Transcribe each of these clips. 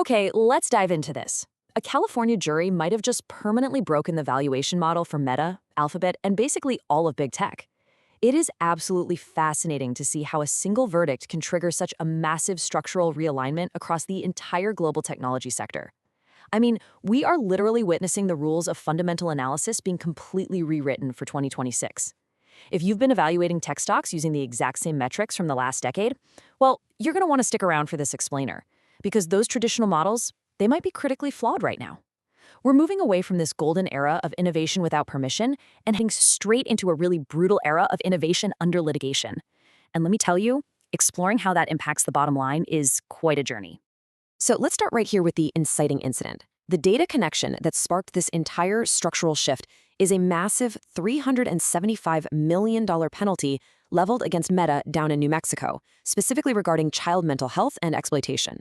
Okay, let's dive into this. A California jury might have just permanently broken the valuation model for Meta, Alphabet, and basically all of big tech. It is absolutely fascinating to see how a single verdict can trigger such a massive structural realignment across the entire global technology sector. I mean, we are literally witnessing the rules of fundamental analysis being completely rewritten for 2026. If you've been evaluating tech stocks using the exact same metrics from the last decade, well, you're going to want to stick around for this explainer, because those traditional models, they might be critically flawed right now. We're moving away from this golden era of innovation without permission and heading straight into a really brutal era of innovation under litigation. And let me tell you, exploring how that impacts the bottom line is quite a journey. So let's start right here with the inciting incident. The data connection that sparked this entire structural shift is a massive $375 million penalty leveled against Meta down in New Mexico, specifically regarding child mental health and exploitation.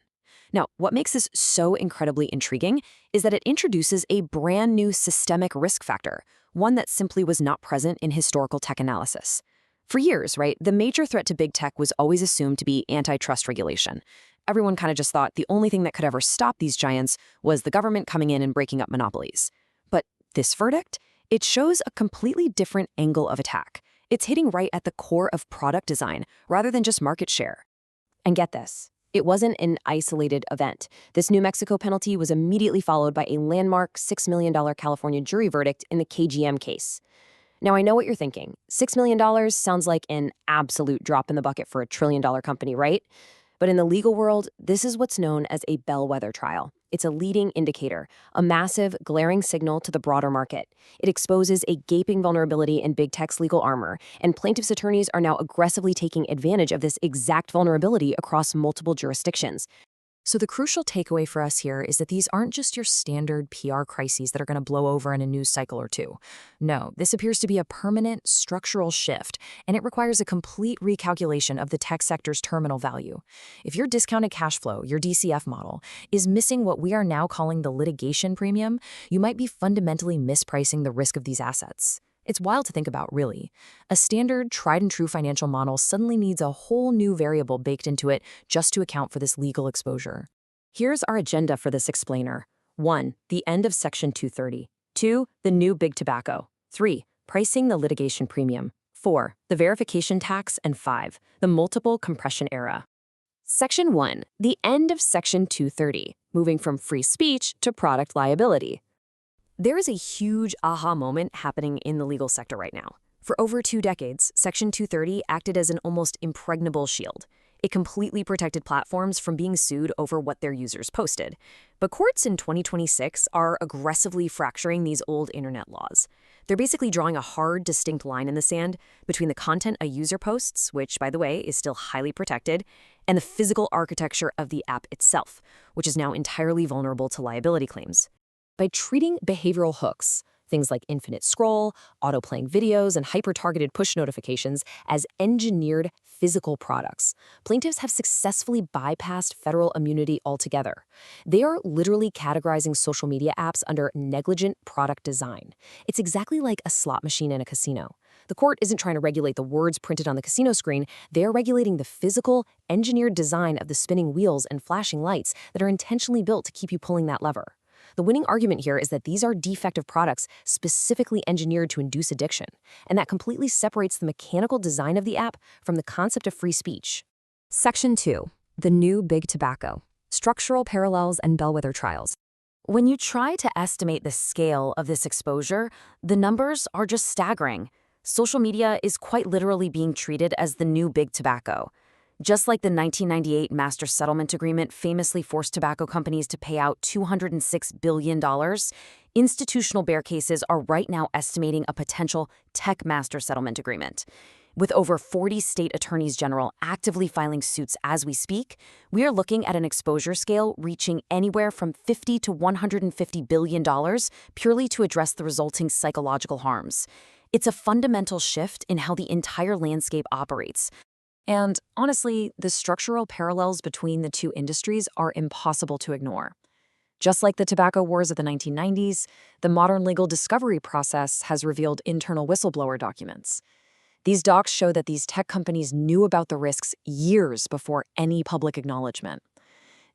Now, what makes this so incredibly intriguing is that it introduces a brand new systemic risk factor, one that simply was not present in historical tech analysis. For years, right, the major threat to big tech was always assumed to be antitrust regulation. Everyone kind of just thought the only thing that could ever stop these giants was the government coming in and breaking up monopolies. But this verdict, it shows a completely different angle of attack. It's hitting right at the core of product design rather than just market share. And get this, it wasn't an isolated event. This New Mexico penalty was immediately followed by a landmark $6 million California jury verdict in the KGM case. Now, I know what you're thinking. $6 million sounds like an absolute drop in the bucket for a trillion-dollar company, right? But in the legal world, this is what's known as a bellwether trial. It's a leading indicator, a massive, glaring signal to the broader market. It exposes a gaping vulnerability in big tech's legal armor, and plaintiffs' attorneys are now aggressively taking advantage of this exact vulnerability across multiple jurisdictions. So the crucial takeaway for us here is that these aren't just your standard PR crises that are going to blow over in a news cycle or two. No, this appears to be a permanent structural shift, and it requires a complete recalculation of the tech sector's terminal value. If your discounted cash flow, your DCF model, is missing what we are now calling the litigation premium, you might be fundamentally mispricing the risk of these assets. It's wild to think about, really. A standard, tried-and-true financial model suddenly needs a whole new variable baked into it just to account for this legal exposure. Here's our agenda for this explainer. 1. The end of Section 230. 2. The new big tobacco. 3. Pricing the litigation premium. 4. The verification tax. And 5. The multiple compression era. Section 1. The end of Section 230, moving from free speech to product liability. There is a huge aha moment happening in the legal sector right now. For over 2 decades, Section 230 acted as an almost impregnable shield. It completely protected platforms from being sued over what their users posted. But courts in 2026 are aggressively fracturing these old internet laws. They're basically drawing a hard, distinct line in the sand between the content a user posts, which, by the way, is still highly protected, and the physical architecture of the app itself, which is now entirely vulnerable to liability claims. By treating behavioral hooks, things like infinite scroll, auto-playing videos, and hyper-targeted push notifications as engineered physical products, plaintiffs have successfully bypassed federal immunity altogether. They are literally categorizing social media apps under negligent product design. It's exactly like a slot machine in a casino. The court isn't trying to regulate the words printed on the casino screen, they're regulating the physical, engineered design of the spinning wheels and flashing lights that are intentionally built to keep you pulling that lever. The winning argument here is that these are defective products specifically engineered to induce addiction, and that completely separates the mechanical design of the app from the concept of free speech. Section 2. The new big tobacco. Structural parallels and bellwether trials. When you try to estimate the scale of this exposure, the numbers are just staggering. Social media is quite literally being treated as the new big tobacco. Just like the 1998 Master Settlement Agreement famously forced tobacco companies to pay out $206 billion, institutional bear cases are right now estimating a potential tech Master Settlement Agreement. With over 40 state attorneys general actively filing suits as we speak, we are looking at an exposure scale reaching anywhere from $50 to $150 billion purely to address the resulting psychological harms. It's a fundamental shift in how the entire landscape operates. And honestly, the structural parallels between the two industries are impossible to ignore. Just like the tobacco wars of the 1990s, the modern legal discovery process has revealed internal whistleblower documents. These docs show that these tech companies knew about the risks years before any public acknowledgement.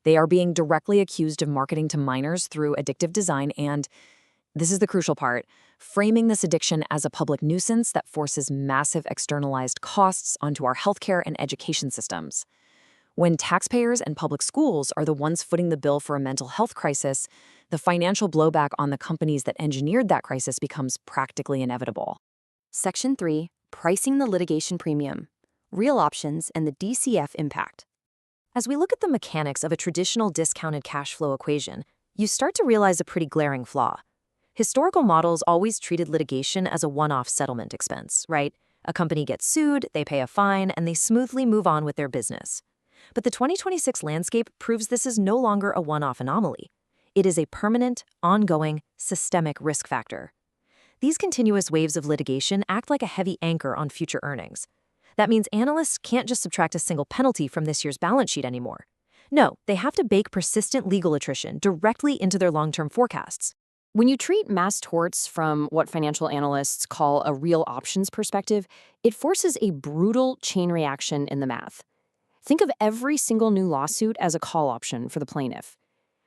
They are being directly accused of marketing to minors through addictive design and, this is the crucial part, framing this addiction as a public nuisance that forces massive externalized costs onto our healthcare and education systems. When taxpayers and public schools are the ones footing the bill for a mental health crisis, the financial blowback on the companies that engineered that crisis becomes practically inevitable. Section 3, Pricing the Litigation Premium, Real Options and the DCF Impact. As we look at the mechanics of a traditional discounted cash flow equation, you start to realize a pretty glaring flaw. Historical models always treated litigation as a one-off settlement expense, right? A company gets sued, they pay a fine, and they smoothly move on with their business. But the 2026 landscape proves this is no longer a one-off anomaly. It is a permanent, ongoing, systemic risk factor. These continuous waves of litigation act like a heavy anchor on future earnings. That means analysts can't just subtract a single penalty from this year's balance sheet anymore. No, they have to bake persistent legal attrition directly into their long-term forecasts. When you treat mass torts from what financial analysts call a real options perspective, it forces a brutal chain reaction in the math. Think of every single new lawsuit as a call option for the plaintiff.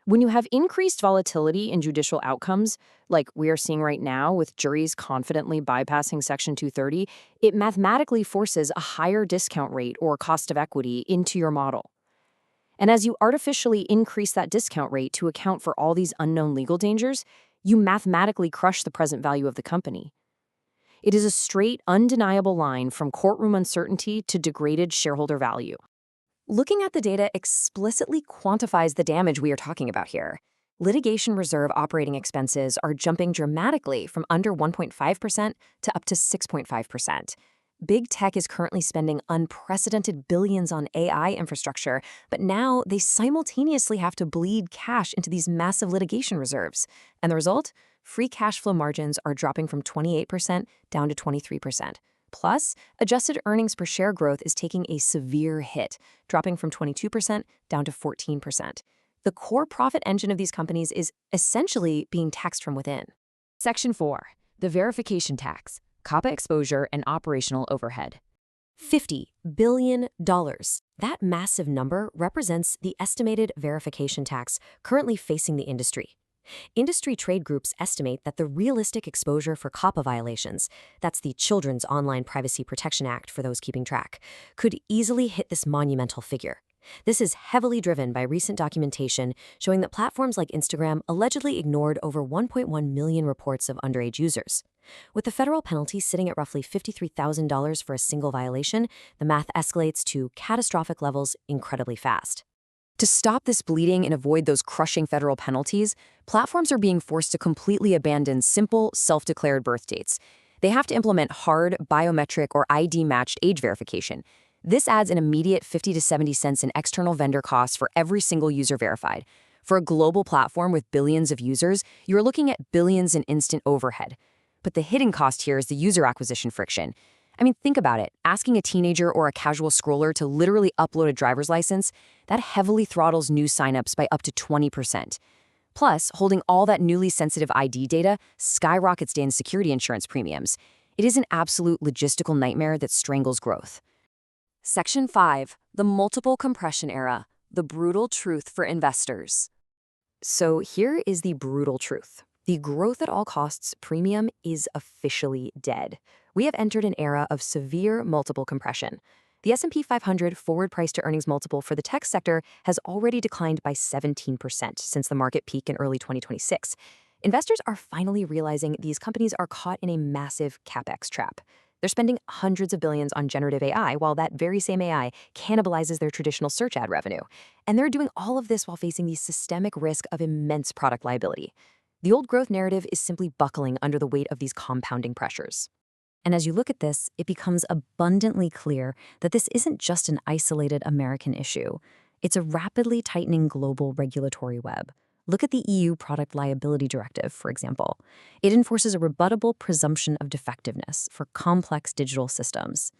When you have increased volatility in judicial outcomes, like we are seeing right now with juries confidently bypassing Section 230, it mathematically forces a higher discount rate or cost of equity into your model. And as you artificially increase that discount rate to account for all these unknown legal dangers, you mathematically crush the present value of the company. It is a straight, undeniable line from courtroom uncertainty to degraded shareholder value. Looking at the data explicitly quantifies the damage we are talking about here. Litigation reserve operating expenses are jumping dramatically from under 1.5% to up to 6.5%. Big tech is currently spending unprecedented billions on AI infrastructure, but now they simultaneously have to bleed cash into these massive litigation reserves. And the result? Free cash flow margins are dropping from 28% down to 23%. Plus, adjusted earnings per share growth is taking a severe hit, dropping from 22% down to 14%. The core profit engine of these companies is essentially being taxed from within. Section 4, the verification tax, COPPA exposure and operational overhead. $50 billion. That massive number represents the estimated verification tax currently facing the industry. Industry trade groups estimate that the realistic exposure for COPPA violations, that's the Children's Online Privacy Protection Act for those keeping track, could easily hit this monumental figure. This is heavily driven by recent documentation showing that platforms like Instagram allegedly ignored over 1.1 million reports of underage users. With the federal penalty sitting at roughly $53,000 for a single violation, the math escalates to catastrophic levels incredibly fast. To stop this bleeding and avoid those crushing federal penalties, platforms are being forced to completely abandon simple, self-declared birth dates. They have to implement hard, biometric, or ID-matched age verification. This adds an immediate 50 to 70 cents in external vendor costs for every single user verified. For a global platform with billions of users, you're looking at billions in instant overhead. But the hidden cost here is the user acquisition friction. I mean, think about it. Asking a teenager or a casual scroller to literally upload a driver's license, that heavily throttles new signups by up to 20%. Plus, holding all that newly sensitive ID data skyrockets Dan's security insurance premiums. It is an absolute logistical nightmare that strangles growth. Section 5, the multiple compression era, the brutal truth for investors. So here is the brutal truth. The growth at all costs premium is officially dead. We have entered an era of severe multiple compression. The S&P 500 forward price-to-earnings multiple for the tech sector has already declined by 17% since the market peak in early 2026. Investors are finally realizing these companies are caught in a massive capex trap. They're spending hundreds of billions on generative AI, while that very same AI cannibalizes their traditional search ad revenue. And they're doing all of this while facing the systemic risk of immense product liability. The old growth narrative is simply buckling under the weight of these compounding pressures. And as you look at this, it becomes abundantly clear that this isn't just an isolated American issue. It's a rapidly tightening global regulatory web. Look at the EU Product Liability Directive, for example. It enforces a rebuttable presumption of defectiveness for complex digital systems.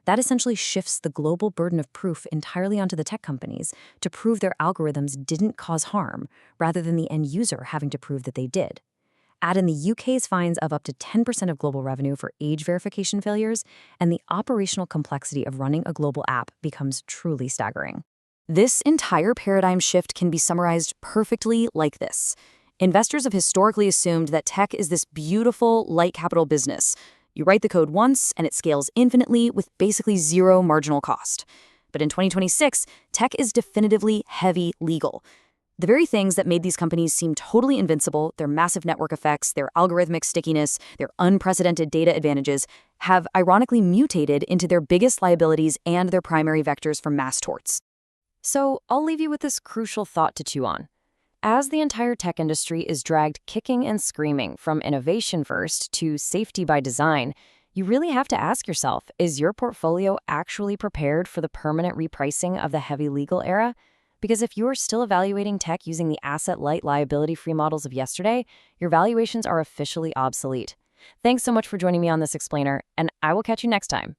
That essentially shifts the global burden of proof entirely onto the tech companies to prove their algorithms didn't cause harm, rather than the end user having to prove that they did. Add in the UK's fines of up to 10% of global revenue for age verification failures, and the operational complexity of running a global app becomes truly staggering. This entire paradigm shift can be summarized perfectly like this. Investors have historically assumed that tech is this beautiful, light capital business. You write the code once, and it scales infinitely with basically zero marginal cost. But in 2026, tech is definitively heavy legal. The very things that made these companies seem totally invincible, their massive network effects, their algorithmic stickiness, their unprecedented data advantages, have ironically mutated into their biggest liabilities and their primary vectors for mass torts. So I'll leave you with this crucial thought to chew on. As the entire tech industry is dragged kicking and screaming from innovation first to safety by design, you really have to ask yourself, is your portfolio actually prepared for the permanent repricing of the heavy legal era? Because if you're still evaluating tech using the asset-light, liability-free models of yesterday, your valuations are officially obsolete. Thanks so much for joining me on this explainer, and I will catch you next time.